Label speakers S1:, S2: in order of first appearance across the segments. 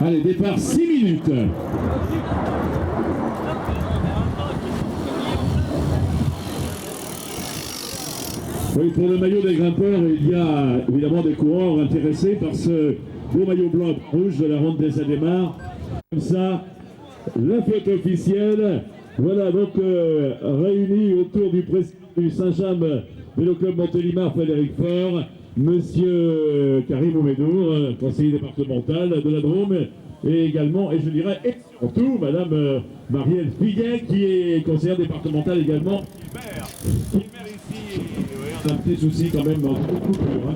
S1: Allez, départ 6 minutes. Oui, pour le maillot des grimpeurs, il y a évidemment des coureurs intéressés par ce beau maillot blanc et rouge de la ronde des Adémars. Comme ça, la fête officielle. Voilà donc réunis autour du président du Saint-James Vélo Club Montélimar, Frédéric Faure, Monsieur Karim Oumedour, conseiller départemental de la Drôme, et également, et je dirais, et surtout, Madame Marielle Figuet, qui est conseillère départementale également. Qui est maire ici, on a un petit souci quand même dans beaucoup de coupures.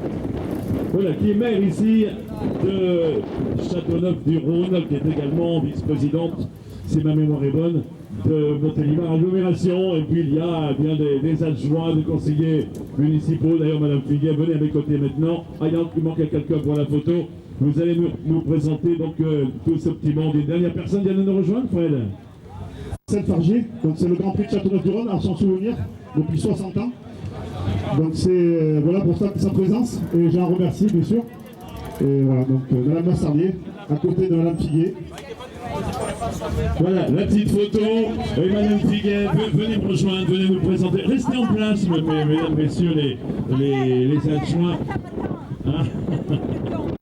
S1: Voilà, qui est maire ici de Châteauneuf-du-Rhône, qui est également vice-présidente, si ma mémoire est bonne, de Montélimar Agglomération. Et puis il y a bien des adjoints, des conseillers municipaux. D'ailleurs, Madame Figuet, venez à mes côtés maintenant. Ah, il manque quelqu'un pour la photo. Vous allez nous présenter donc tout ce petit monde. Une dernière personne vient de nous rejoindre, Fred.
S2: Marcel Fargier, donc c'est le Grand Prix de Châteauneuf-du-Rhône à son souvenir depuis 60 ans. Donc c'est voilà pour sa présence et j'en remercie bien sûr. Et voilà donc Madame Massardier à côté de Madame Figuet.
S1: Voilà la petite photo. Et Madame Figuet, venez me rejoindre, venez nous présenter. Restez en place, mesdames, messieurs les adjoints. Hein.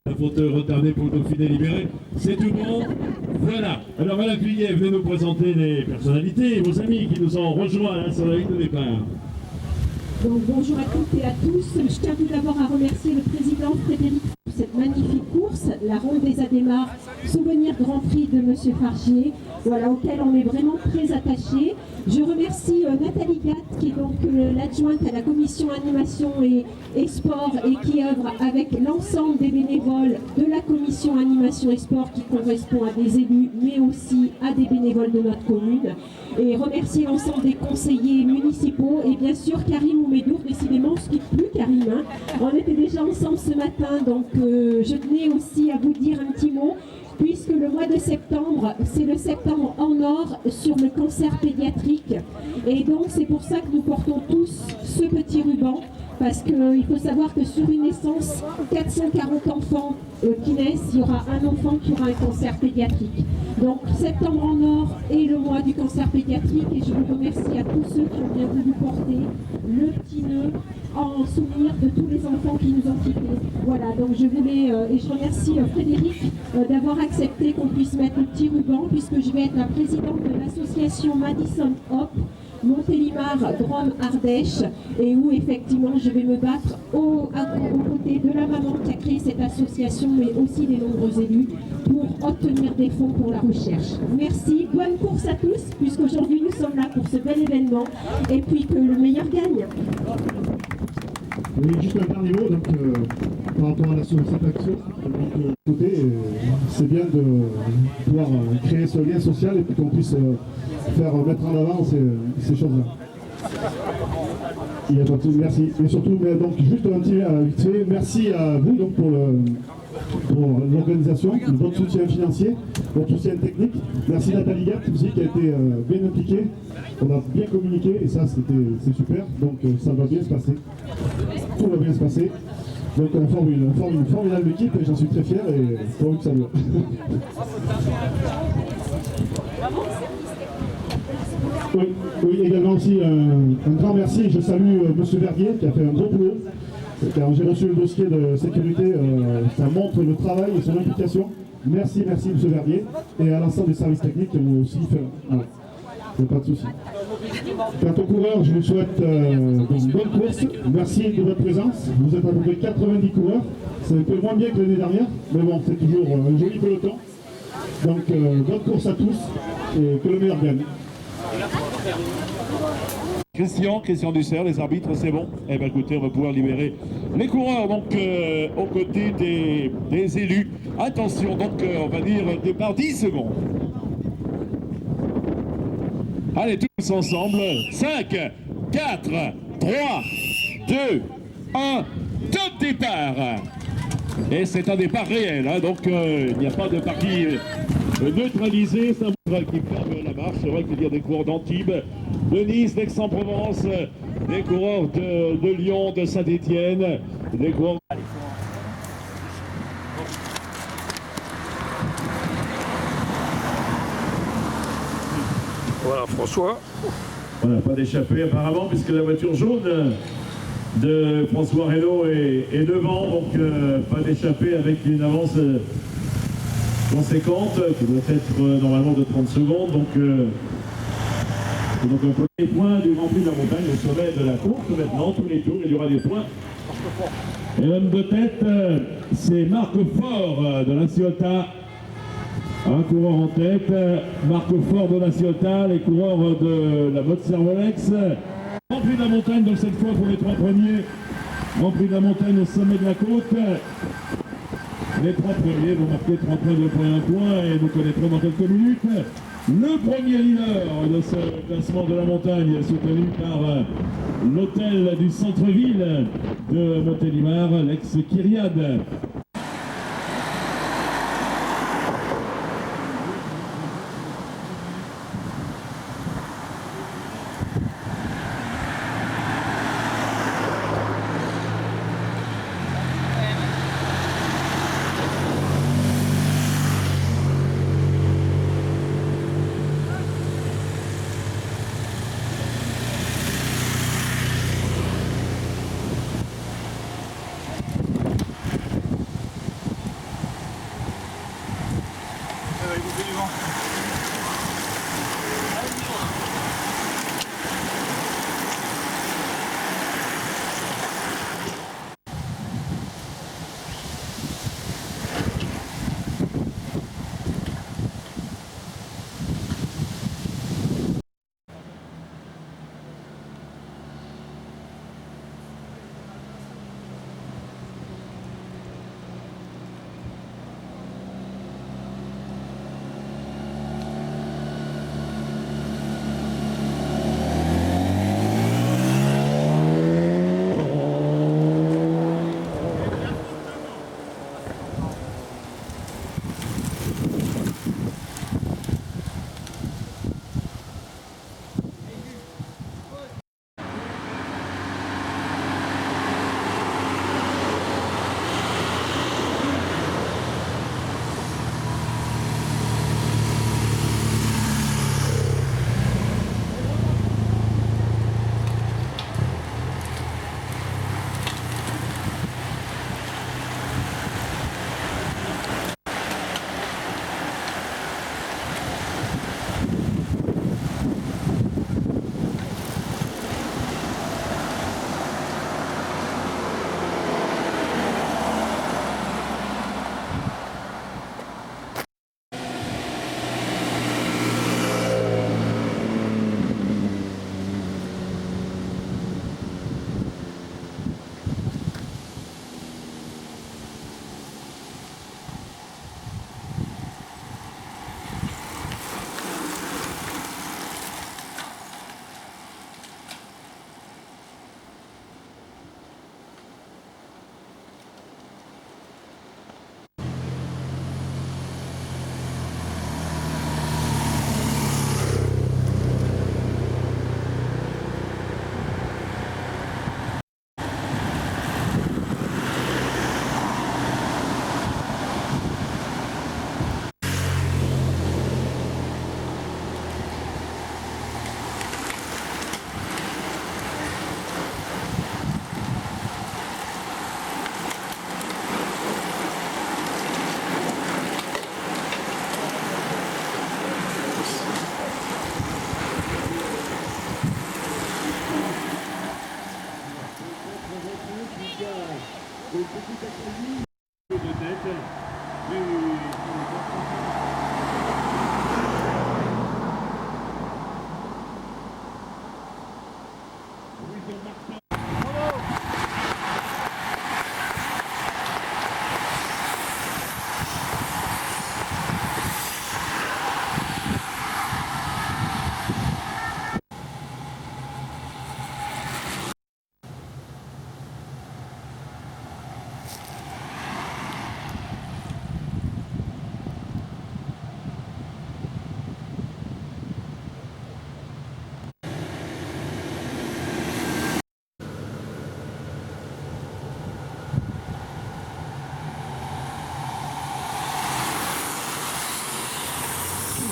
S1: La photo retardée pour le Dauphiné libéré. C'est tout bon. Voilà. Alors Madame Figuet, venez nous présenter les personnalités, vos amis qui nous ont rejoints là, sur la ligne de départ.
S3: Donc, bonjour à toutes et à tous. Je tiens tout d'abord à remercier le président Frédéric pour cette magnifique course, la ronde des Adémars, souvenir Grand Prix de Monsieur Fargier, voilà, auquel on est vraiment très attaché. Je remercie Nathalie Gatt, qui est donc l'adjointe à la commission animation et sport et qui œuvre avec l'ensemble des bénévoles de la commission animation et sport qui correspond à des élus, mais aussi à des bénévoles de notre commune. Et remercier l'ensemble des conseillers municipaux et bien sûr Karim Oumedour, décidément on ne se quitte plus Karim, hein. On était déjà ensemble ce matin, donc je tenais aussi à vous dire un petit mot, puisque le mois de septembre, c'est le septembre en or sur le cancer pédiatrique, et donc c'est pour ça que nous portons tous ce petit ruban, parce qu'il faut savoir que sur une naissance, 440 enfants qui naissent, il y aura un enfant qui aura un cancer pédiatrique. Donc septembre en or est le mois du cancer pédiatrique et je vous remercie à tous ceux qui ont bien voulu porter le petit nœud en souvenir de tous les enfants qui nous ont quittés. Voilà, donc je voulais, et je remercie Frédéric d'avoir accepté qu'on puisse mettre le petit ruban, puisque je vais être la présidente de l'association Madison Hope, Montélimar, Drôme, Ardèche, et où effectivement je vais me battre aux côtés de la maman qui a créé cette association, mais aussi des nombreux élus, pour obtenir des fonds pour la recherche. Merci, bonne course à tous, puisqu'aujourd'hui nous sommes là pour ce bel événement, et puis que le meilleur gagne.
S2: Oui, juste un dernier mot donc, par rapport à cette action. C'est bien de pouvoir créer ce lien social et puis qu'on puisse mettre en avant ces choses-là. Il n'y a pas de souci, merci. Et surtout, mais donc, juste un petit vite fait, merci à vous donc, pour l'organisation, votre soutien financier, votre soutien technique. Merci Nathalie Gatt aussi qui a été bien impliquée. On a bien communiqué et ça c'est super. Donc ça va bien se passer. Tout va bien se passer. Donc on forme une formidable équipe et j'en suis très fier et pourvu que ça dure. Oui, également aussi un grand merci. Je salue Monsieur Verdier qui a fait un gros boulot. Quand j'ai reçu le dossier de sécurité, ça montre le travail et son implication. Merci Monsieur Verdier. Et à l'ensemble des services techniques qui ont aussi fait. Voilà. Il n'y a pas de souci. Quant aux coureurs, je vous souhaite une bonne course. Merci de votre présence. Vous êtes à peu près 90 coureurs. C'est un peu moins bien que l'année dernière, mais bon, c'est toujours un joli peloton. Donc, bonne course à tous et que le meilleur gagne.
S1: Christian Dussert, les arbitres, c'est bon? Eh bien écoutez, on va pouvoir libérer les coureurs donc aux côtés des élus. Attention, donc on va dire départ 10 secondes. Allez, tous ensemble. 5, 4, 3, 2, 1, top départ. Et c'est un départ réel, hein, donc il n'y a pas de partie neutralisée, c'est un qui ferme la marche. C'est vrai qu'il y a des coureurs d'Antibes, de Nice, d'Aix-en-Provence, des coureurs de Lyon, de Saint-Étienne, des coureurs...
S4: François.
S1: Voilà, pas d'échappée apparemment, puisque la voiture jaune de François Reynaud est devant, donc pas d'échappée avec une avance conséquente, qui doit être normalement de 30 secondes. Donc un premier point du Grand Prix de la montagne au sommet de la course. Maintenant, tous les tours, il y aura des points. Et l'homme de tête, c'est Marc Fort de la Ciotat. Un coureur en tête, Marc Fort de la Ciotat, les coureurs de la Motte Servolex. Grand Prix de la montagne, donc cette fois pour les 3 premiers. Grand Prix de la montagne au sommet de la côte. Les 3 premiers vont marquer 3 points, 2 points, 1 point, et nous connaîtrons dans quelques minutes le premier leader de ce classement de la montagne, soutenu par l'hôtel du centre-ville de Montélimar, l'ex-Kyriade.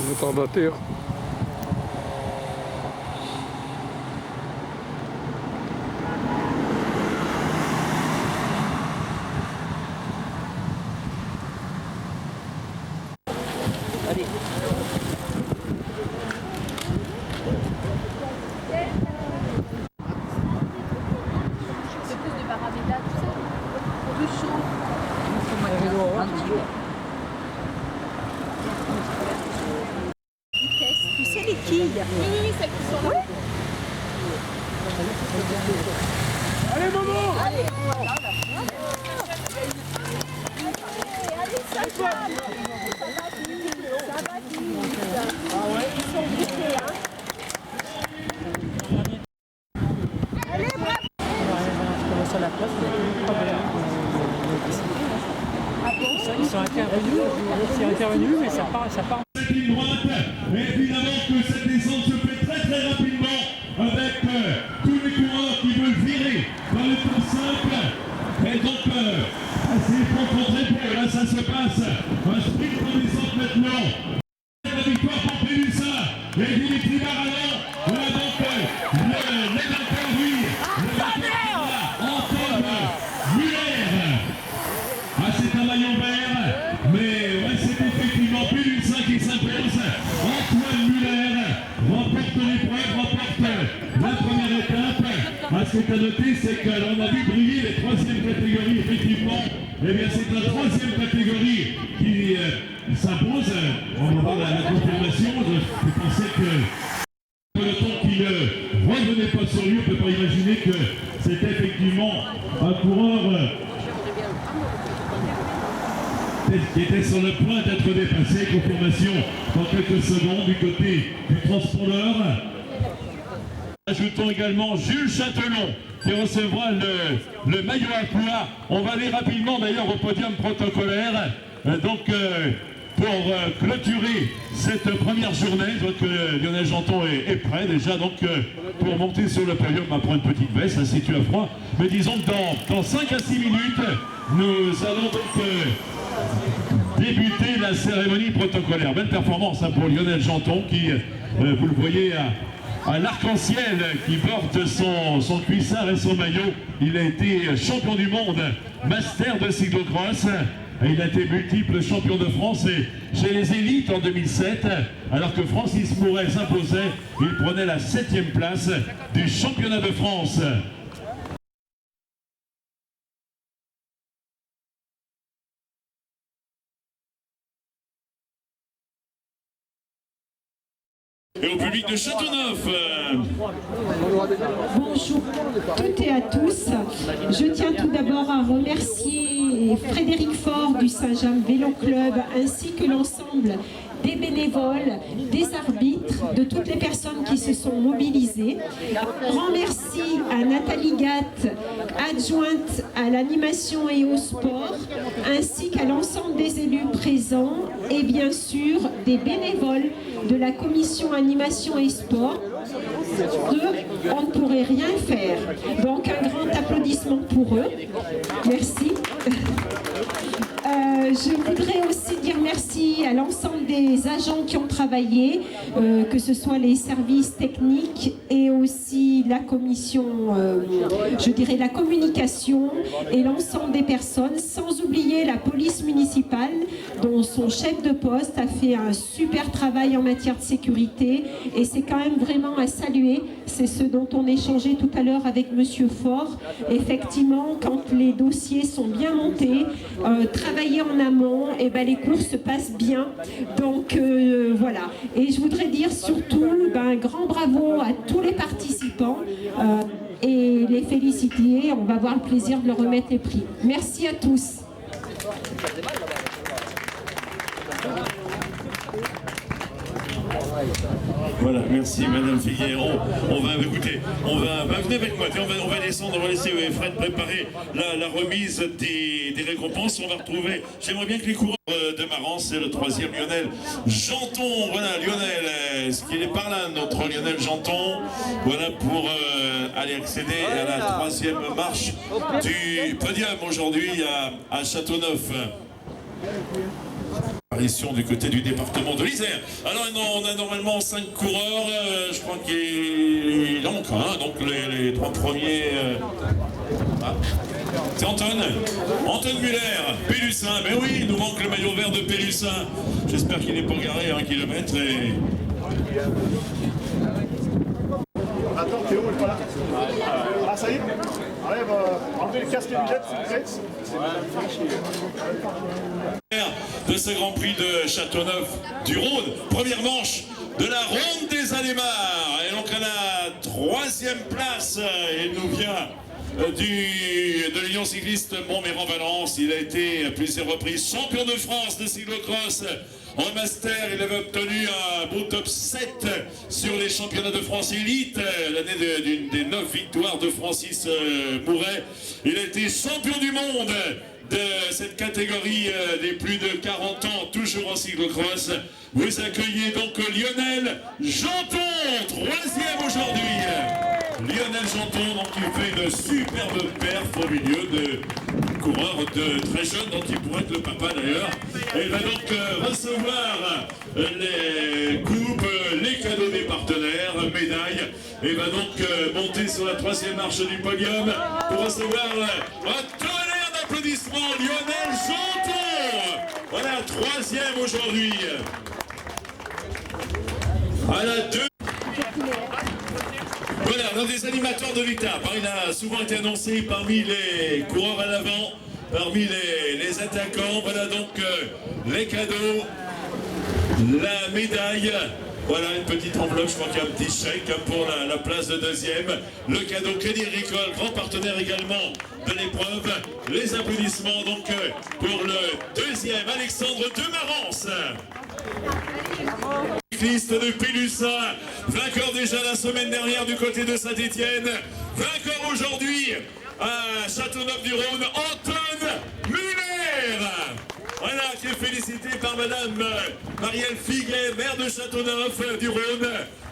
S4: Retardataire. Tu sais les quilles? Oui, celles qui sont là.
S5: Allez, Momo!
S4: Allez, ça va. Ça va vite. Ah ouais? Ils sont bouqués, hein. Allez, bravo!
S5: Sur la place, ils sont intervenus, mais ça part.
S1: Cette ligne droite, et évidemment que cette descente se fait très rapidement avec tous les coureurs qui veulent virer dans le tour simple. Et donc, assez concentré pour là, ça se passe. Un sprint en descente maintenant. La victoire pour Pélussa et Dimitri Baralan. Voilà donc le vainqueur, lui. Le vainqueur, Anton Muller. Ah, c'est un maillot vert, mais ouais, c'est effectivement Pélussa qui s'impose. Antoine Muller remporte l'épreuve, remporte la première étape. Ah, ce qui est à noter, c'est que l'on a vu briller les troisièmes catégories, effectivement. Eh bien, c'est la troisième catégorie qui s'impose. On va voir la confirmation. Je pensais que le temps qui ne revenait pas sur lui, on ne peut pas imaginer que c'était effectivement un coureur qui était sur le point d'être dépassé. Confirmation dans quelques secondes du côté du transpondeur. Ajoutons également Jules Châtelon qui recevra le maillot à pois. On va aller rapidement d'ailleurs au podium protocolaire. Pour clôturer cette première journée, je vois que Lionel Janton est prêt déjà, donc pour monter sur le podium, on va prendre une petite veste, ça se situe à froid. Mais disons que dans 5 à 6 minutes, nous allons donc débuter la cérémonie protocolaire. Belle performance hein, pour Lionel Janton qui, vous le voyez, à l'arc-en-ciel qui porte son cuissard et son maillot. Il a été champion du monde, master de cyclocross. Et il a été multiple champion de France et chez les élites en 2007, alors que Francis Mouret s'imposait, il prenait la 7e place du championnat de France. Et au public de Châteauneuf.
S3: Bonjour toutes et à tous. Je tiens tout d'abord à remercier Frédéric Faure du Saint-James Vélo Club ainsi que l'ensemble des bénévoles, des arbitres, de toutes les personnes qui se sont mobilisées. Grand merci à Nathalie Gatt, adjointe à l'animation et au sport, ainsi qu'à l'ensemble des élus présents et bien sûr des bénévoles de la commission animation et sport. On ne pourrait rien faire. Donc un grand applaudissement pour eux. Merci. Je voudrais aussi dire merci à l'ensemble des agents qui ont travaillé, que ce soit les services techniques et aussi la commission, je dirais la communication et l'ensemble des personnes, sans oublier la police municipale dont son chef de poste a fait un super travail en matière de sécurité et c'est quand même vraiment à saluer. C'est ce dont on échangeait tout à l'heure avec Monsieur Faure. Effectivement, quand les dossiers sont bien montés, travailler en amont, et ben les courses se passent bien. Donc voilà. Et je voudrais dire surtout un grand bravo à tous les participants et les féliciter. On va avoir le plaisir de leur remettre les prix. Merci à tous.
S1: Voilà, merci Madame Figueron. On va écouter, venez avec moi, on va descendre, on va laisser Fred préparer la remise des récompenses. On va retrouver, j'aimerais bien que les coureurs démarrent, c'est le 3e Lionel Janton. Voilà Lionel, est-ce qu'il est par là notre Lionel Janton? Voilà pour aller accéder à la 3e marche du podium aujourd'hui à Châteauneuf. Apparition du côté du département de l'Isère. Alors on a normalement 5 coureurs, je crois qu'il manque un, donc les 3 premiers. C'est Anton Muller, Pélussin. Ben oui, il nous manque le maillot vert de Pélussin. J'espère qu'il n'est pas garé à 1 kilomètre. Et...
S2: Attends, Théo est pas là. Ah, ça y est. Allez, enlevez le casque et les lunettes, s'il vous plaît.
S1: De ce Grand Prix de Châteauneuf-du-Rhône, première manche de la Ronde des Adémars. Et donc à la 3e place, il nous vient de l'Union cycliste Montméran-Valence. Il a été à plusieurs reprises champion de France de cyclocross. En master, il avait obtenu un beau top 7 sur les championnats de France élite, l'année d'une des 9 victoires de Francis Mouret. Il a été champion du monde de cette catégorie des plus de 40 ans, toujours en cyclocross. Vous accueillez donc Lionel Janton, 3e aujourd'hui. Lionel Janton, donc, qui fait une superbe perf au milieu de coureurs très jeunes, dont il pourrait être le papa d'ailleurs. Et il va donc recevoir les coupes, les cadeaux des partenaires, médailles, et va donc monter sur la 3e marche du podium pour recevoir un tonnerre d'applaudissements, Lionel Janton. Voilà, 3e aujourd'hui. À la 2. Voilà, l'un des animateurs de l'État. Il a souvent été annoncé parmi les coureurs à l'avant, parmi les attaquants. Voilà donc les cadeaux, la médaille. Voilà une petite enveloppe, je crois qu'il y a un petit chèque pour la place de 2e. Le cadeau Crédit Agricole, grand partenaire également de l'épreuve. Les applaudissements donc pour le 2e, Alexandre Demarance. Cycliste de Pélussin, vainqueur déjà la semaine dernière du côté de Saint-Étienne, vainqueur aujourd'hui à Châteauneuf-du-Rhône, Anton Muller. Voilà, qui est félicité par Madame Marielle Figuet, maire de Châteauneuf-du-Rhône,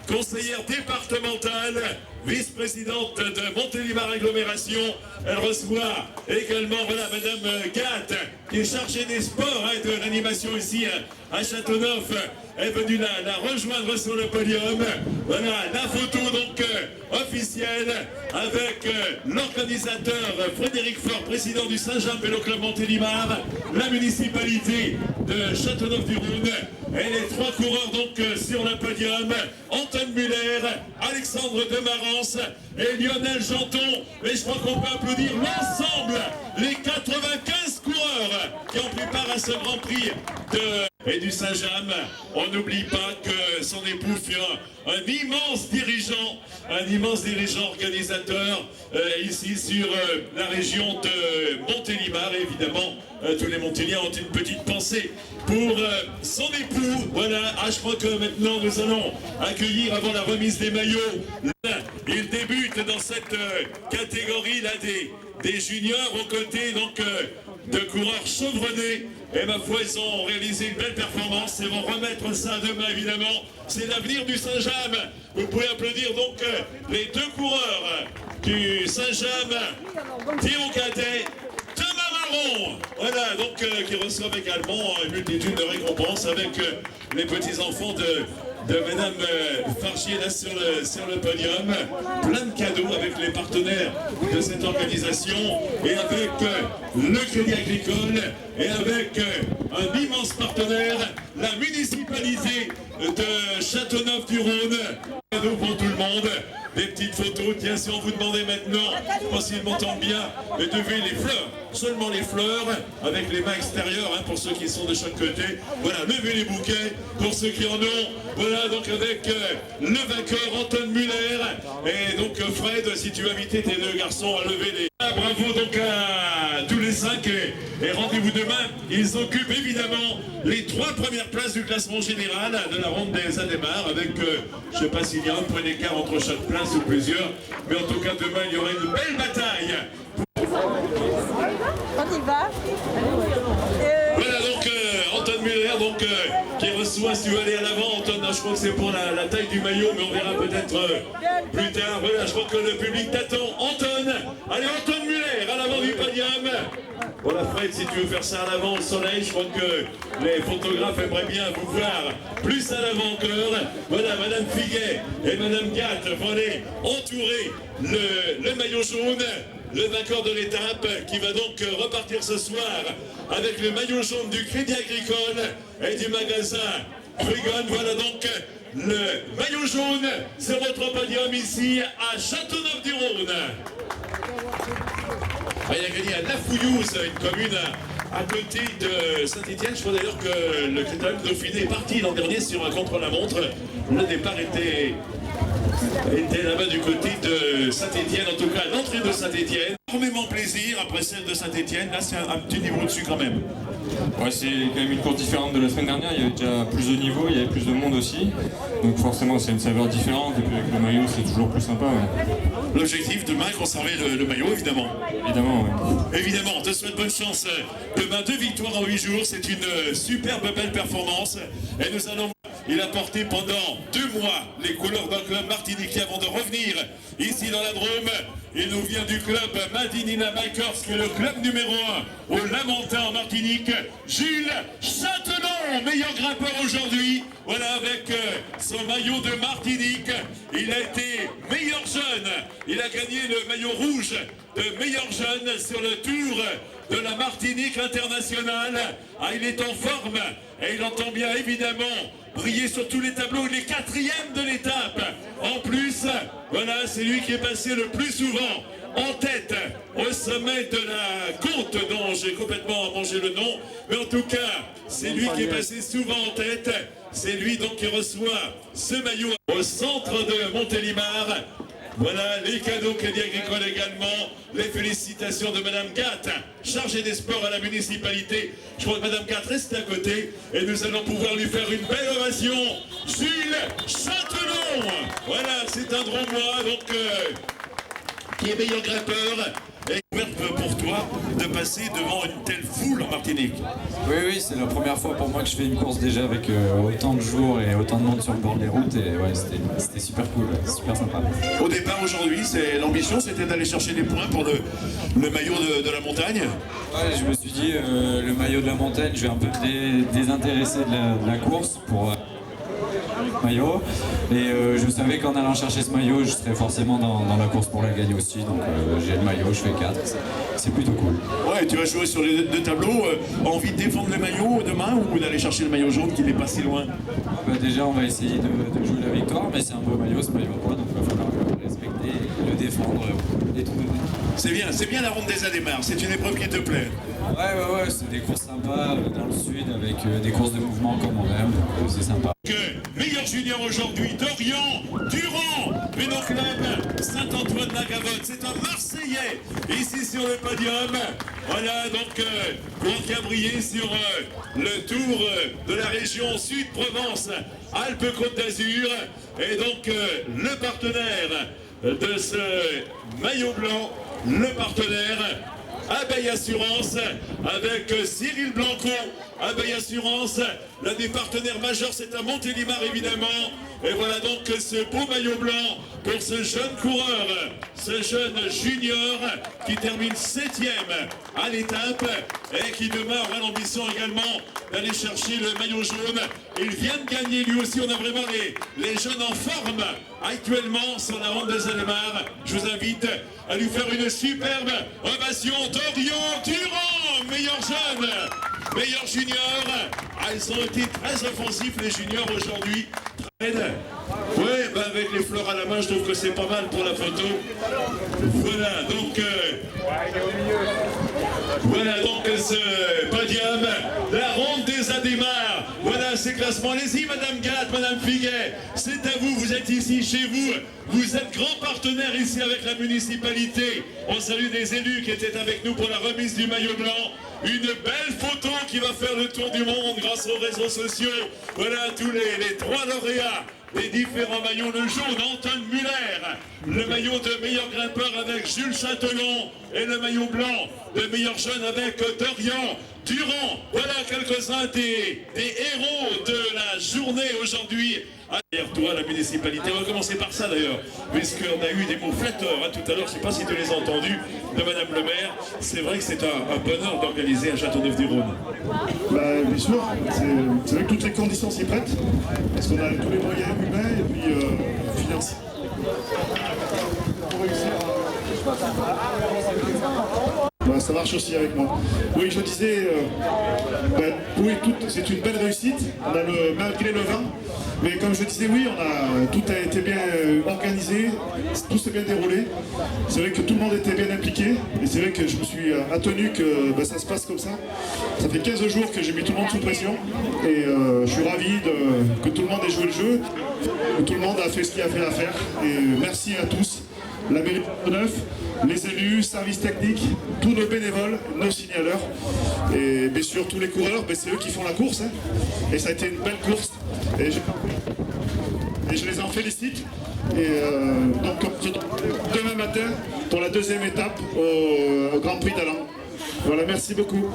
S1: conseillère départementale, vice-présidente de Montélimar Agglomération. Elle reçoit également, voilà, Madame Gatt, qui est chargée des sports et de l'animation ici à Châteauneuf, est venue la rejoindre sur le podium. Voilà la photo donc officielle avec l'organisateur Frédéric Faure, président du Saint-Jean Vélo Club Montélimar, la municipalité de Châteauneuf-du-Rhône et les 3 coureurs donc sur le podium, Anton Muller, Alexandre Demarance et Lionel Janton. Et je crois qu'on peut applaudir l'ensemble, les 95 coureurs qui ont pris part à ce Grand Prix et du Saint-James. On n'oublie pas que son époux fut un immense dirigeant organisateur ici sur la région de Montélimar. Et évidemment, tous les Montéliens ont une petite pensée pour son époux. Voilà, je crois que maintenant nous allons accueillir avant la remise des maillots. Il débute dans cette catégorie-là des juniors aux côtés donc de coureurs chevronnés. Et ma foi, ils ont réalisé une belle performance et vont remettre ça demain, évidemment. C'est l'avenir du Saint-James. Vous pouvez applaudir donc les 2 coureurs du Saint-James, Théo Cadet, Thomas Marron. Voilà, donc qui reçoivent également une multitude de récompenses avec les petits-enfants de Madame Fargier là sur le podium. Plein de cadeaux avec les partenaires de cette organisation et avec le Crédit Agricole et avec un immense partenaire, la municipalité de Châteauneuf-du-Rhône. Cadeaux pour tout le monde. Des petites photos, tiens, si on vous demandait maintenant, je pense qu'il m'entend bien, de lever les fleurs, seulement les fleurs, avec les mains extérieures, hein, pour ceux qui sont de chaque côté. Voilà, levez les bouquets, pour ceux qui en ont. Voilà, donc avec le vainqueur, Anton Muller, et donc Fred, si tu veux inviter tes 2 garçons à lever les... Bravo donc à tous les 5, et rendez-vous demain. Ils occupent évidemment les 3 premières places du classement général de la Ronde des Adémars, avec, je ne sais pas s'il y a un point d'écart entre chaque place ou plusieurs, mais en tout cas demain il y aura une belle bataille.
S4: On y va.
S1: Voilà donc Anton Muller donc, qui reçoit, si tu veux aller à l'avant, Anton, je crois que c'est pour la taille du maillot, mais on verra peut-être plus tard. Voilà, je crois que le public t'attend. Anton, allez Anton Muller à l'avant du podium. Voilà Fred, si tu veux faire ça à l'avant au soleil, je crois que les photographes aimeraient bien vous voir plus à l'avant encore. Voilà, Madame Figuet et Madame Gatt vont aller entourer le maillot jaune. le vainqueur de l'étape qui va donc repartir ce soir avec le maillot jaune du Crédit Agricole et du magasin Frigon. Voilà donc le maillot jaune sur votre podium ici à Châteauneuf-du-Rhône. Il a gagné à La Fouillouse, une commune à côté de Saint-Étienne. Je crois d'ailleurs que le Critérium Dauphiné est parti l'an dernier sur un contre-la-montre. Le départ était là-bas du côté de Saint-Étienne, en tout cas l'entrée de Saint-Étienne. Énormément plaisir après celle de Saint-Étienne. Là, c'est un petit niveau dessus quand même.
S6: Ouais, c'est quand même une course différente de la semaine dernière. Il y avait déjà plus de niveau, il y avait plus de monde aussi. Donc forcément, c'est une saveur différente. Et puis avec le maillot, c'est toujours plus sympa. Ouais.
S1: L'objectif demain, conserver le maillot, évidemment.
S6: Évidemment, ouais.
S1: Évidemment, on te souhaite bonne chance. Demain, 2 victoires en 8 jours. C'est une superbe belle performance. Et nous allons... Il a porté pendant 2 mois les couleurs d'un club martiniquais avant de revenir ici dans la Drôme. Il nous vient du club Madinina Bikers, qui est le club numéro 1 au Lamentin en Martinique. Jules Châtelon, meilleur grimpeur aujourd'hui. Voilà, avec son maillot de Martinique. Il a été meilleur jeune. Il a gagné le maillot rouge de meilleur jeune sur le Tour de la Martinique internationale. Ah, il est en forme et il entend bien évidemment briller sur tous les tableaux. Il est 4e de l'étape. En plus, voilà, c'est lui qui est passé le plus souvent en tête au sommet de la côte, dont j'ai complètement mangé le nom. Mais en tout cas, c'est lui qui est passé souvent en tête. C'est lui donc qui reçoit ce maillot au centre de Montélimar. Voilà les cadeaux Crédit Agricole également. Les félicitations de Madame Gatt, chargée des sports à la municipalité. Je crois que Madame Gatt reste à côté et nous allons pouvoir lui faire une belle ovation. Jules Châtelon, voilà, c'est un Drômois donc qui est meilleur grimpeur. Et pour toi de passer devant une telle foule en Martinique.
S7: Oui, c'est la première fois pour moi que je fais une course déjà avec autant de jours et autant de monde sur le bord des routes. Et ouais, c'était super cool, super sympa.
S1: Au départ aujourd'hui, l'ambition c'était d'aller chercher des points pour le maillot de la montagne.
S7: Ouais, je me suis dit, le maillot de la montagne, je vais un peu désintéresser de la course pour... maillot et je savais qu'en allant chercher ce maillot je serais forcément dans la course pour la gagner aussi, donc j'ai le maillot, je fais 4, c'est plutôt cool.
S1: Ouais, tu vas jouer sur les 2 tableaux, envie de défendre le maillot demain ou d'aller chercher le maillot jaune qui n'est pas si loin?
S7: Bah déjà on va essayer de jouer la victoire, mais c'est un beau maillot, c'est pas le point, donc il va falloir le respecter, le défendre et tout donner.
S1: C'est bien la ronde des Adémar, c'est une épreuve qui te plaît?
S7: Ouais, c'est des courses sympas dans le sud avec des courses de mouvement comme on aime, donc c'est sympa.
S1: Meilleur junior aujourd'hui, Dorian Durand, Vélo Club Saint-Antoine-la-Gavotte. C'est un Marseillais ici sur le podium. Voilà donc coureur qui a brillé sur le Tour de la région Sud-Provence, Alpes-Côte d'Azur. Et donc le partenaire de ce maillot blanc, le partenaire Abeille Assurance avec Cyril Blanco. Abeille Assurance, l'un des partenaires majeurs, c'est à Montélimar évidemment. Et voilà donc ce beau maillot blanc pour ce jeune coureur, ce jeune junior qui termine 7e à l'étape et qui demain aura l'ambition également d'aller chercher le maillot jaune. Il vient de gagner lui aussi, on a vraiment les jeunes en forme actuellement sur la ronde des Adémar. Je vous invite à lui faire une superbe ovation. Dorian Durand, meilleur jeune, meilleur junior. Ah, ils ont été très offensifs les juniors aujourd'hui. Ouais, bah avec les fleurs à la main, je trouve que c'est pas mal pour la photo. Voilà donc ce podium, la ronde des Adémar. Voilà ces classements. Allez-y, Madame Gatt, Madame Figuet, c'est à vous. Vous êtes ici chez vous. Vous êtes grand partenaire ici avec la municipalité. On salue des élus qui étaient avec nous pour la remise du maillot blanc. Une belle photo qui va faire le tour du monde grâce aux réseaux sociaux. Voilà tous les 3 lauréats des différents maillots. Le jaune, Anton Muller. Le maillot de meilleur grimpeur avec Jules Châtelon. Et le maillot blanc de meilleur jeune avec Dorian Durand. Voilà quelques-uns des héros de la journée aujourd'hui. Derrière toi, la municipalité. On va commencer par ça d'ailleurs, puisqu'on a eu des mots flatteurs tout à l'heure, je ne sais pas si tu les as entendus, de Madame le maire. C'est vrai que c'est un bonheur d'organiser à Châteauneuf-du-Rhône.
S2: Bah, bien sûr, c'est vrai que toutes les conditions s'y prêtent, parce qu'on a tous les moyens humains et puis financiers pour réussir à... Bah, ça marche aussi avec moi. Oui, je disais, oui, c'est une belle réussite. On a malgré le vin, mais comme je disais, oui, tout a été bien organisé, tout s'est bien déroulé. C'est vrai que tout le monde était bien impliqué, et c'est vrai que je me suis attenu que ça se passe comme ça. Ça fait 15 jours que j'ai mis tout le monde sous pression, et je suis ravi que tout le monde ait joué le jeu, que tout le monde a fait ce qu'il a fait à faire. Et merci à tous, la mairie de Neuf, les élus, services techniques, tous nos bénévoles, nos signaleurs et bien sûr tous les coureurs, c'est eux qui font la course, hein. Et ça a été une belle course et je les en félicite. Et donc demain matin pour la deuxième étape au Grand Prix d'Allan. Voilà, merci beaucoup.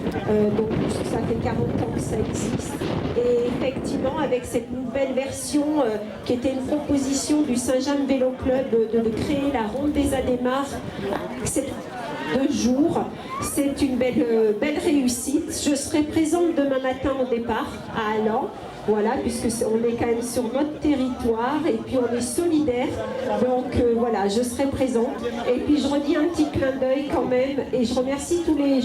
S3: Donc ça fait 40 ans que ça existe. Et effectivement, avec cette nouvelle version qui était une proposition du Saint-Jean Vélo Club de créer la Ronde des Adhémars, c'est 2 jours. C'est une belle réussite. Je serai présente demain matin au départ à Allan. Voilà, puisque on est quand même sur notre territoire et puis on est solidaire. Donc voilà, je serai présente. Et puis je redis un petit clin d'œil quand même et je remercie tous les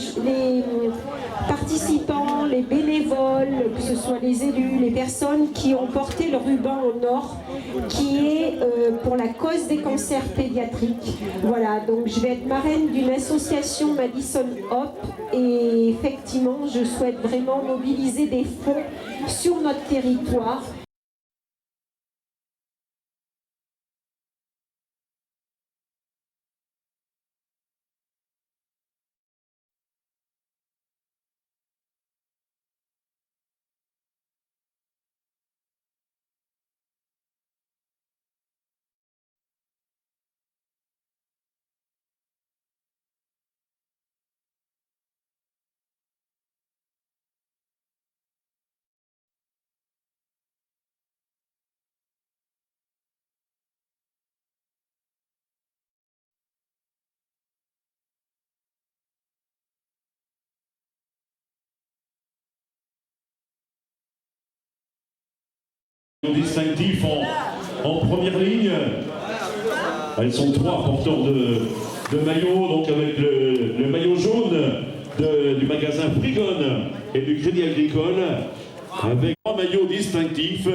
S3: participants, les bénévoles, que ce soit les élus, les personnes qui ont porté le ruban en or, qui est pour la cause des cancers pédiatriques. Voilà, donc je vais être marraine d'une association Madison Hope et effectivement, je souhaite vraiment mobiliser des fonds sur notre territoire.
S1: Distinctifs en première ligne. Elles sont 3 porteurs de maillots, donc avec le maillot jaune du magasin Frigone et du Crédit Agricole, avec 3 maillots distinctifs.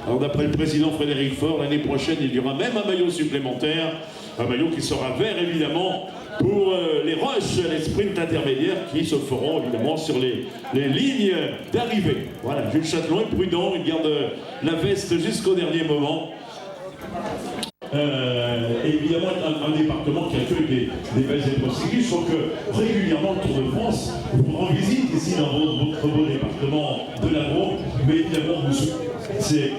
S1: Alors d'après le président Frédéric Faure, l'année prochaine il y aura même un maillot supplémentaire, un maillot qui sera vert évidemment pour les rushs, les sprints intermédiaires qui se feront évidemment sur les lignes d'arrivée. Voilà, Jules Châtelain est prudent, il garde la veste jusqu'au dernier moment. Évidemment, un département qui accueille des belles épreuves cyclistes, sauf que régulièrement le Tour de France vous rend visite ici dans votre beau département de la Drôme, mais évidemment vous soutenez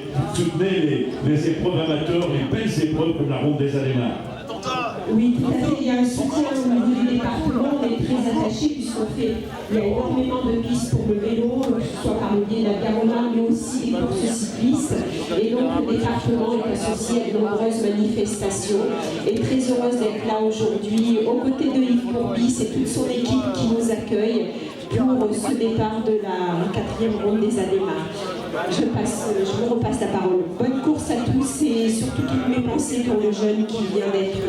S1: les épreuves amateurs, les belles épreuves comme la Ronde des Adhémars.
S3: Oui, tout à fait. Il y a un soutien au niveau du département. On est très attachés il y a énormément de pistes pour le vélo, que ce soit par le biais de la Garona, mais aussi des courses cyclistes. Et donc le département est associé à de nombreuses manifestations. Et très heureuse d'être là aujourd'hui, aux côtés de Yves Courbis et toute son équipe qui nous accueille pour ce départ de la 4e ronde des Adhémars. Je me repasse la parole. Bonne course à tous et surtout toutes mes pensées pour le jeune qui vient d'être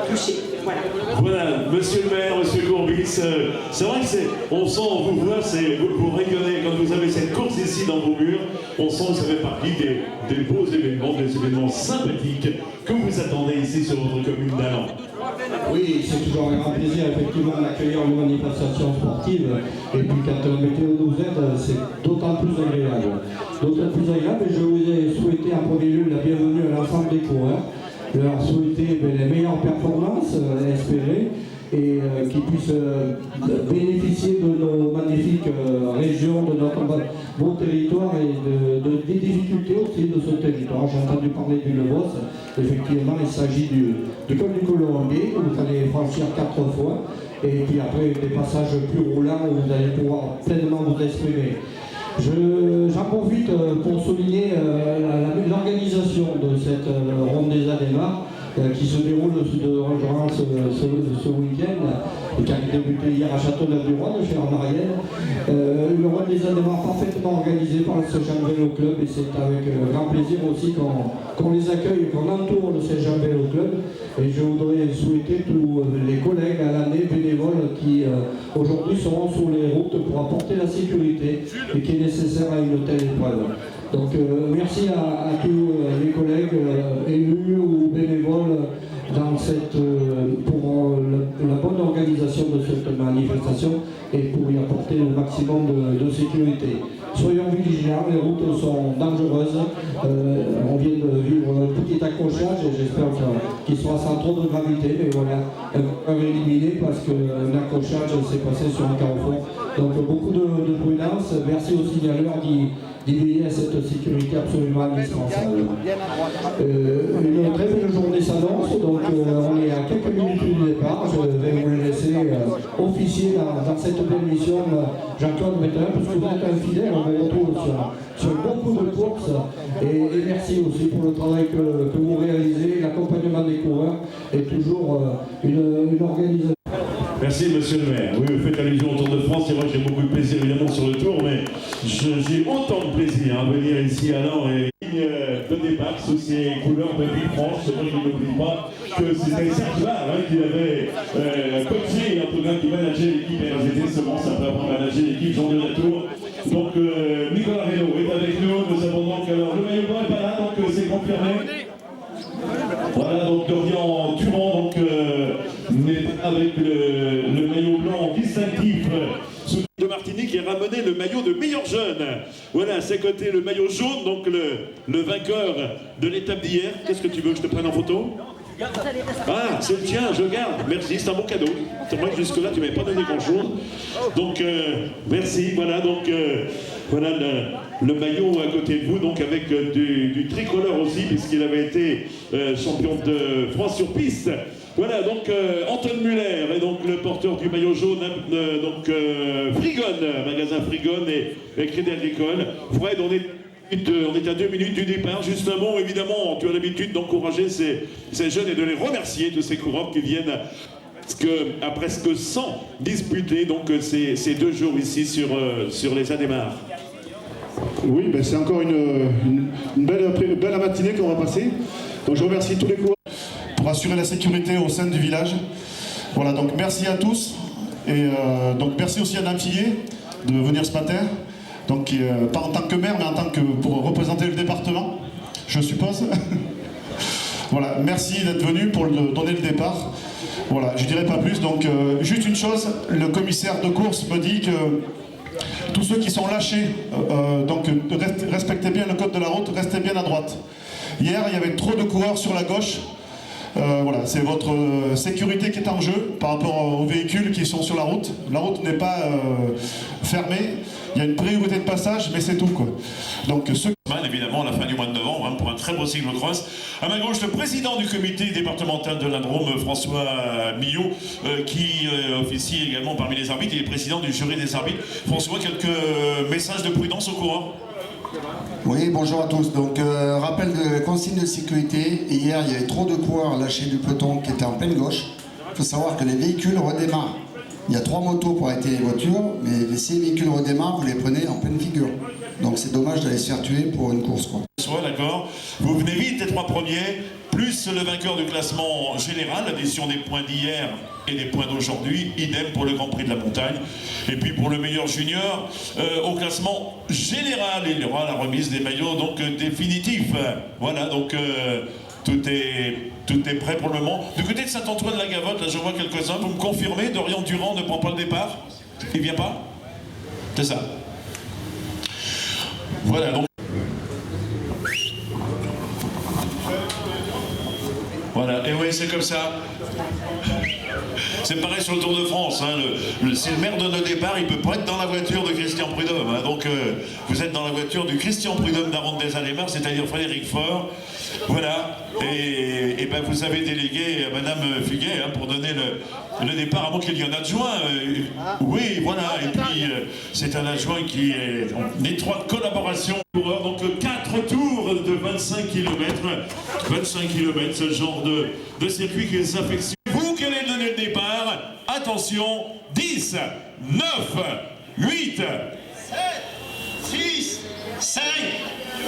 S3: touché. Voilà.
S1: Voilà, monsieur le maire, monsieur Courbis, c'est vrai que on sent, on vous voit, vous rayonnez quand vous avez cette course ici dans vos murs, on sent que ça fait partie des beaux événements, des événements sympathiques que vous attendez ici sur votre commune d'Allan.
S8: Oui, c'est toujours un grand plaisir effectivement d'accueillir une manifestation sportive et puis quand la météo nous aide, c'est d'autant plus agréable. D'autant plus agréable et je vous ai souhaité en premier lieu la bienvenue à l'ensemble des coureurs, leur souhaiter les meilleures performances espérées et qu'ils puissent bénéficier de nos magnifiques régions, de notre beau territoire et des difficultés aussi de ce territoire. J'ai entendu parler du Levos, effectivement il s'agit du col du Colombier, où vous allez franchir 4 fois, et puis après des passages plus roulants où vous allez pouvoir pleinement vous exprimer. J'en profite pour souligner l'organisation de cette ronde des Adhémars qui se déroule durant ce week-end qui a débuté hier à Châteauneuf-du-Roi, chez Marielle. Le Roi des Adémars parfaitement organisé par le Saint-Jean Vélo Club et c'est avec grand plaisir aussi qu'on les accueille et qu'on entoure le Saint-Jean Vélo Club. Et je voudrais souhaiter tous les collègues à l'année bénévoles qui aujourd'hui seront sur les routes pour apporter la sécurité et qui est nécessaire à une telle épreuve. Donc merci à tous les collègues élus ou bénévoles dans pour la bonne organisation de cette manifestation et pour y apporter le maximum de sécurité. Soyons vigilants, les routes sont dangereuses. On vient de vivre un petit accrochage et j'espère qu'il sera sans trop de gravité, mais voilà, un éliminé parce qu'un accrochage s'est passé sur un carrefour. Donc beaucoup de prudence. Merci aux signaleurs d'y veiller à cette sécurité absolument indispensable. Une très belle journée s'annonce, donc on est à quelques minutes du départ. Je vais vous le laisser officier dans cette belle mission, Jean-Claude Breton, parce que vous êtes un fidèle, on vous retrouve sur beaucoup de courses. Et merci aussi pour le travail que vous réalisez, l'accompagnement des coureurs et toujours une organisation.
S1: Merci monsieur le maire. Oui, vous faites allusion au Tour de France, c'est vrai que j'ai beaucoup de plaisir évidemment sur le Tour, mais j'ai autant de plaisir à venir ici à Lens et de départ sous ces couleurs de Villefranche. C'est vrai que je n'oublie pas que c'était Serge Vard qui avait coaché, en tout cas qui manageait l'équipe RGT Semences après avoir managé l'équipe Jean de la Tour. Donc Nicolas Reynaud est avec nous, nous avons donc alors le maillot blanc n'est pas là, donc c'est confirmé. Voilà, donc Dorian Turan donc, avec le maillot blanc distinctif de Martinique qui a ramené le maillot de meilleur jeune. Voilà, à ses côtés le maillot jaune, donc le vainqueur de l'étape d'hier. Qu'est-ce que tu veux que je te prenne en photo? Ah, c'est le tien, je garde. Merci, c'est un bon cadeau. C'est vrai que jusque-là, tu ne m'avais pas donné grand-chose. Donc, merci. Voilà, donc, voilà le maillot à côté de vous, donc avec du tricolore aussi, puisqu'il avait été champion de France sur piste. Voilà, donc Anton Muller est donc le porteur du maillot jaune, donc Frigone, magasin Frigone et Crédit Agricole. Fred, on est à 2 minutes du départ. Juste un mot, évidemment, tu as l'habitude d'encourager ces jeunes et de les remercier, tous ces coureurs qui viennent à presque 100 disputés donc, ces 2 jours ici sur les Adémars.
S2: Oui, ben c'est encore une belle matinée qu'on va passer. Donc je remercie tous les coureurs pour assurer la sécurité au sein du village. Voilà, donc merci à tous. Et donc merci aussi à Dame Figuet de venir ce matin. Donc pas en tant que maire, mais en tant que pour représenter le département, je suppose. Voilà, merci d'être venu pour donner le départ. Voilà, je dirais pas plus. Donc juste une chose, le commissaire de course me dit que tous ceux qui sont lâchés, donc respectez bien le code de la route, restez bien à droite. Hier, il y avait trop de coureurs sur la gauche. Voilà, c'est votre sécurité qui est en jeu par rapport aux véhicules qui sont sur la route. La route n'est pas fermée. Il y a une priorité de passage, mais c'est tout, quoi. Donc, évidemment, à la fin du mois de novembre, hein, pour un très beau cyclocross. À ma gauche, le président du comité départemental de la Drôme, François Millot, qui officie également parmi les arbitres. Il est président du jury des arbitres. François, quelques messages de prudence aux coureurs?
S9: Oui, bonjour à tous. Donc, rappel de consigne de sécurité. Hier, il y avait trop de coureurs lâchés du peloton qui étaient en pleine gauche. Il faut savoir que les véhicules redémarrent. Il y a 3 motos pour arrêter les voitures, mais si les véhicules redémarrent, vous les prenez en pleine figure. Donc c'est dommage d'aller se faire tuer pour une course, quoi.
S1: Soit d'accord. Vous venez vite les 3 premiers, plus le vainqueur du classement général, l'addition des points d'hier et des points d'aujourd'hui, idem pour le Grand Prix de la Montagne. Et puis pour le meilleur junior, au classement général, il y aura la remise des maillots donc définitifs. Voilà, donc tout est prêt pour le moment. Du côté de Saint-Antoine-la-Gavotte, là je vois quelques-uns. Vous me confirmez, Dorian Durand ne prend pas le départ? Il vient pas? C'est ça. Voilà donc. Voilà, et oui, c'est comme ça. C'est pareil sur le Tour de France. Hein. Si le maire donne le départ, il ne peut pas être dans la voiture de Christian Prudhomme. Hein. Donc, vous êtes dans la voiture du Christian Prudhomme d'Aronde des Adémars, c'est-à-dire Frédéric Faure. Voilà. Et ben, vous avez délégué à Madame Figuet hein, pour donner le départ, à moins qu'il y ait un adjoint. Oui, voilà. Et puis, c'est un adjoint qui est en étroite collaboration. Donc, 4 tours de 25 km. 25 km, ce genre de circuit qui les affectionne. Vous qui allez donner le départ, attention. attention, 10, 9, 8,
S10: 7, 6, 5,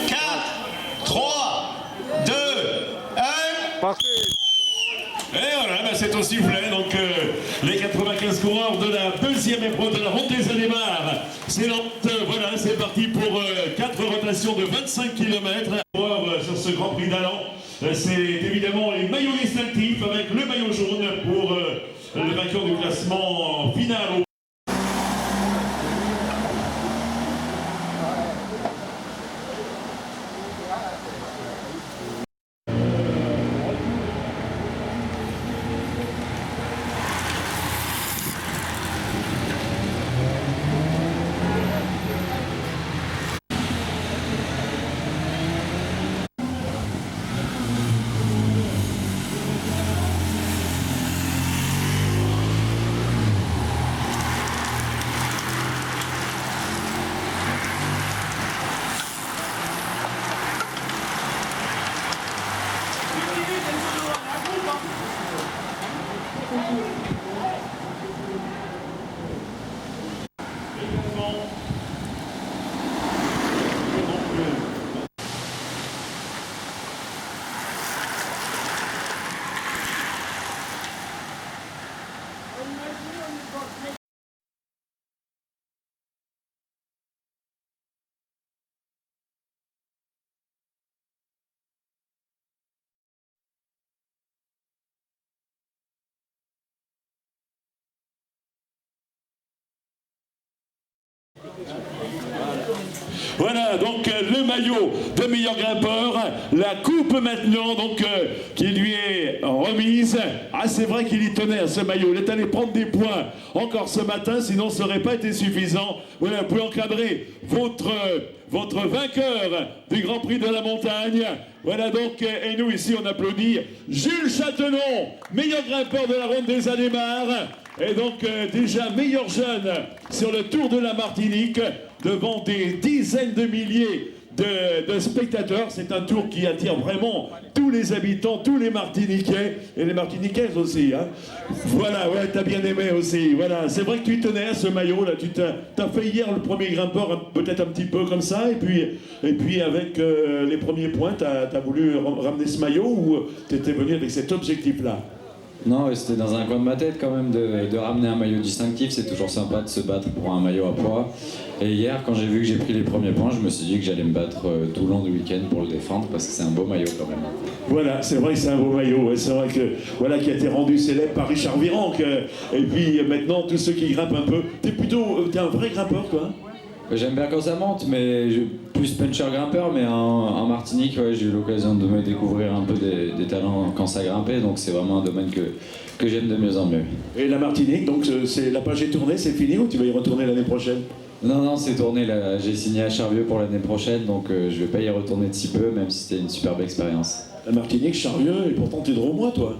S10: 4, 3, 2, 1.
S1: Parfait. Et voilà, bah c'est au sifflet, donc les 95 coureurs de la deuxième épreuve de la Ronde des Adémars. C'est voilà, c'est parti pour 4 rotations de 25 km. Sur ce Grand Prix d'Allan, c'est évidemment les maillots distinctifs avec le maillot jaune pour le vainqueur du classement final. Voilà, donc le maillot de meilleur grimpeur, la coupe maintenant, donc qui lui est remise. Ah, c'est vrai qu'il y tenait à ce maillot, il est allé prendre des points encore ce matin, sinon ça n'aurait pas été suffisant. Voilà, vous pouvez encadrer votre vainqueur du Grand Prix de la Montagne. Voilà donc, et nous ici on applaudit Jules Châtelon, meilleur grimpeur de la Ronde des Adémars. Et donc déjà meilleur jeune sur le Tour de la Martinique devant des dizaines de milliers de spectateurs. C'est un tour qui attire vraiment tous les habitants, tous les Martiniquais et les Martiniquaises aussi. Hein. Voilà, ouais, t'as bien aimé aussi. Voilà, c'est vrai que tu tenais à ce maillot là. Tu t'as fait hier le premier grimpeur peut-être un petit peu comme ça et puis avec les premiers points, t'as voulu ramener ce maillot ou t'étais venu avec cet objectif là?
S7: Non, c'était dans un coin de ma tête quand même de ramener un maillot distinctif. C'est toujours sympa de se battre pour un maillot à poids. Et hier, quand j'ai vu que j'ai pris les premiers points, je me suis dit que j'allais me battre tout le long du week-end pour le défendre parce que c'est un beau maillot quand même.
S1: Voilà, c'est vrai que c'est un beau maillot. C'est vrai que voilà qui a été rendu célèbre par Richard Virenque. Et puis maintenant, tous ceux qui grimpent un peu. T'es un vrai grimpeur, toi?
S7: J'aime bien quand ça monte, mais plus puncher grimpeur, mais en Martinique, ouais, j'ai eu l'occasion de me découvrir un peu des talents quand ça grimpait, donc c'est vraiment un domaine que j'aime de mieux en mieux.
S1: Et la Martinique, donc la page est tournée, c'est fini ou tu vas y retourner l'année prochaine?
S7: Non, c'est tourné, là. J'ai signé à Charvieux pour l'année prochaine, donc je vais pas y retourner de si peu, même si c'était une superbe expérience.
S1: La Martinique, Charvieux, et pourtant t'es de Roumois, toi?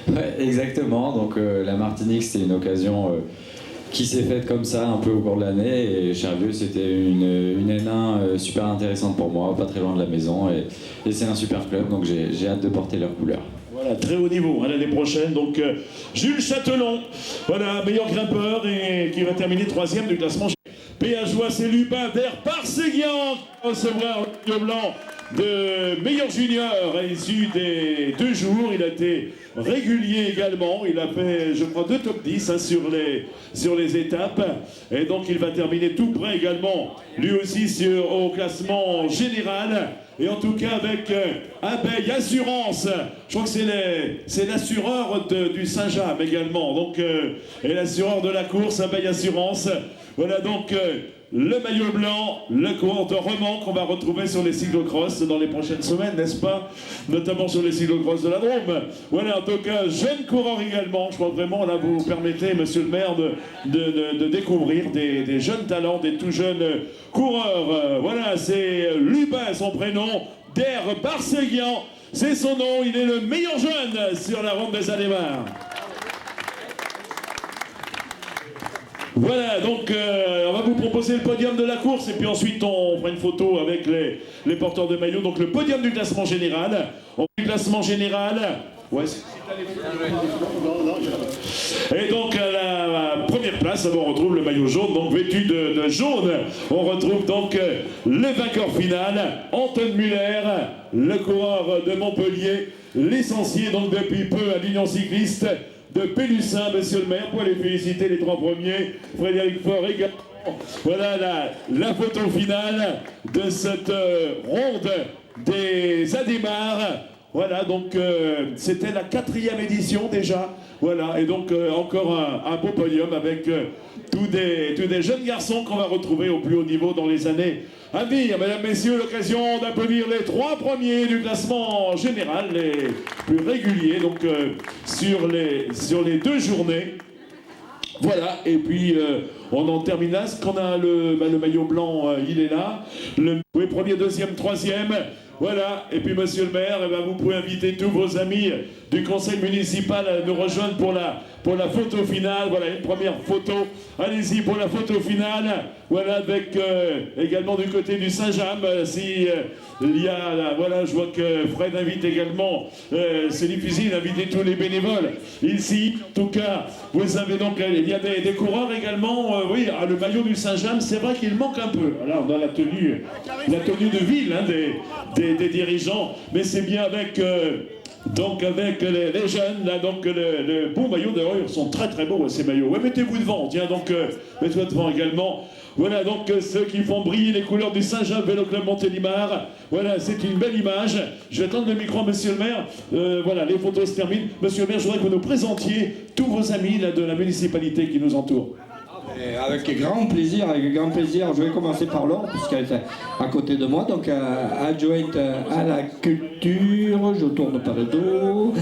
S7: Ouais, exactement, donc la Martinique, c'était une occasion... qui s'est faite comme ça un peu au cours de l'année et Charvieux c'était une N1 super intéressante pour moi, pas très loin de la maison et c'est un super club donc j'ai hâte de porter leurs couleurs.
S1: Voilà, très haut niveau hein, l'année prochaine, donc Jules Châtelon, voilà, meilleur grimpeur et qui va terminer 3e du classement. Péageois, c'est Lubin d'Air Parséguian qui recevra un maillot blanc de meilleur junior issu des 2 jours. Il a été régulier également. Il a fait, je crois, 2 top 10 hein, sur les étapes. Et donc, il va terminer tout près également, lui aussi, au classement général. Et en tout cas, avec Abeille Assurance. Je crois que c'est l'assureur du Saint-James également. Donc, et l'assureur de la course, Abeille Assurance. Voilà donc le maillot blanc, le coureur de Romans qu'on va retrouver sur les cyclocross dans les prochaines semaines, n'est-ce pas? Notamment sur les cyclocross de la Drôme. Voilà, en tout cas, jeune coureur également. Je crois vraiment, là, vous permettez, monsieur le maire, de découvrir des jeunes talents, des tout jeunes coureurs. Voilà, c'est Lubin, son prénom, d'Air Parséguian. C'est son nom, il est le meilleur jeune sur la Ronde des Adémars. Voilà, donc on va vous proposer le podium de la course et puis ensuite on fera une photo avec les porteurs de maillots. Donc le podium du classement général. Du classement général. Ouais, et donc première place, on retrouve le maillot jaune, donc vêtu de jaune. On retrouve donc le vainqueur final, Anton Muller, le coureur de Montpellier, licencié donc depuis peu à l'Union cycliste de Pélussin, monsieur le maire, pour les féliciter les 3 premiers, Frédéric Faure également. Voilà la photo finale de cette ronde des Adémar. Voilà, donc c'était la 4e édition déjà. Voilà, et donc encore un beau podium avec tous des jeunes garçons qu'on va retrouver au plus haut niveau dans les années à venir. Mesdames, messieurs, l'occasion d'applaudir les 3 premiers du classement général, les plus réguliers, donc sur les 2 journées. Voilà, et puis on en termine là, parce qu'on a le maillot blanc, il est là, le premier, deuxième, troisième, voilà, et puis monsieur le maire, eh ben, vous pouvez inviter tous vos amis du conseil municipal à nous rejoindre pour la photo finale, voilà, une première photo, allez-y pour la photo finale, voilà, avec également du côté du Saint-James, si il y a, voilà, je vois que Fred invite également, Céline Fusine invite tous les bénévoles, ici, en tout cas, vous avez donc, il y a des coureurs également, oui, le maillot du Saint-James, c'est vrai qu'il manque un peu, alors on a la tenue de ville, hein, des dirigeants, mais c'est bien avec... donc avec les jeunes, là, donc le beau maillot, d'ailleurs ils sont très très beaux ces maillots. Ouais, mettez-vous devant, tiens, donc mets-toi devant également. Voilà donc ceux qui font briller les couleurs du Saint-Jean Vélo Club Montélimar. Voilà, c'est une belle image. Je vais tendre le micro à monsieur le maire. Voilà, les photos se terminent. Monsieur le maire, je voudrais que vous nous présentiez tous vos amis là, de la municipalité qui nous entoure.
S8: Avec grand plaisir, je vais commencer par Laure, puisqu'elle est à côté de moi, donc adjointe à la culture, je tourne par le dos.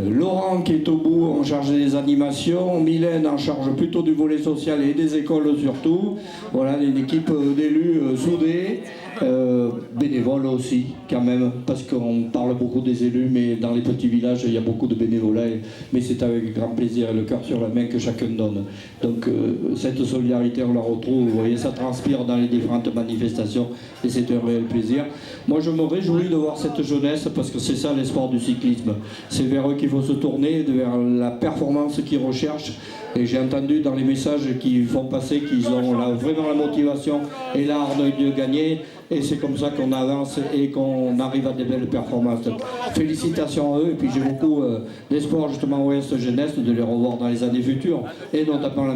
S8: Laurent qui est au bout en charge des animations, Mylène en charge plutôt du volet social et des écoles surtout. Voilà, une équipe d'élus soudés, bénévoles aussi quand même, parce qu'on parle beaucoup des élus, mais dans les petits villages il y a beaucoup de bénévolat, mais c'est avec grand plaisir et le cœur sur la main que chacun donne. Donc cette solidarité on la retrouve, vous voyez, ça transpire dans les différentes manifestations et c'est un réel plaisir. Moi je me réjouis de voir cette jeunesse parce que c'est ça l'espoir du cyclisme, c'est vers eux qu'il faut se tourner, vers la performance qu'ils recherchent. Et j'ai entendu dans les messages qu'ils font passer qu'ils ont vraiment la motivation et la hargne de gagner. Et c'est comme ça qu'on avance et qu'on arrive à des belles performances. Félicitations à eux. Et puis j'ai beaucoup d'espoir justement au Ouest Jeunesse de les revoir dans les années futures. Et notamment la...